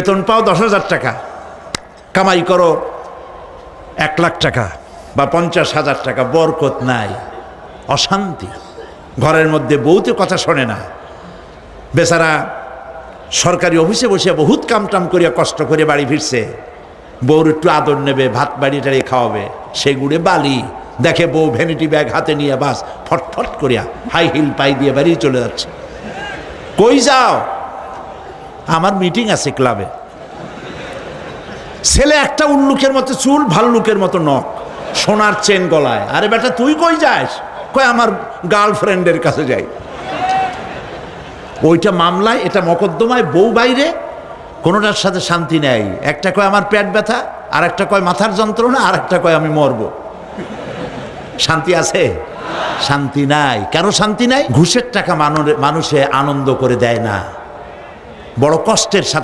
বেতন পাও 10,000 টাকা, কামাই করো 1 লাখ টাকা বা 50,000 টাকা, বরকত নাই, অশান্তি। ঘরের মধ্যে বউতে কথা শোনে না, বেচারা সরকারি অফিসে বসে বহুত কামটাম করিয়া কষ্ট করে বাড়ি ফিরছে, বউর একটু আদর নেবে, ভাত বাড়ি টাড়ি খাওয়াবে, সেগুড়ে বালি দেখে বউ ভ্যানিটি ব্যাগ হাতে নিয়ে বাস ফটফট করিয়া হাই হিল পাই দিয়ে বাড়ি চলে যাচ্ছে। কই যাও? আমার মিটিং আছে ক্লাবে। ছেলে একটা উল্লুকের মতো চুল, ভাল্লুকের মতো নখ, সোনার চেন গলায়। আরে বেটা তুই কই যাস? কয় আমার গার্লফ্রেন্ডের কাছে যাই। ওইটা মামলায়, এটা মকদ্দমায়, বউ বাইরে, কোনোটার সাথে শান্তি নেই। একটা কয় আমার পেট ব্যথা, আর একটা কয় মাথার যন্ত্রণা, আর একটা কয় আমি মরবো। শান্তি আছে? শান্তি নাই। কেন শান্তি নাই? ঘুষের টাকা মানুষে আনন্দ করে দেয় না, বড় কষ্টের সাথে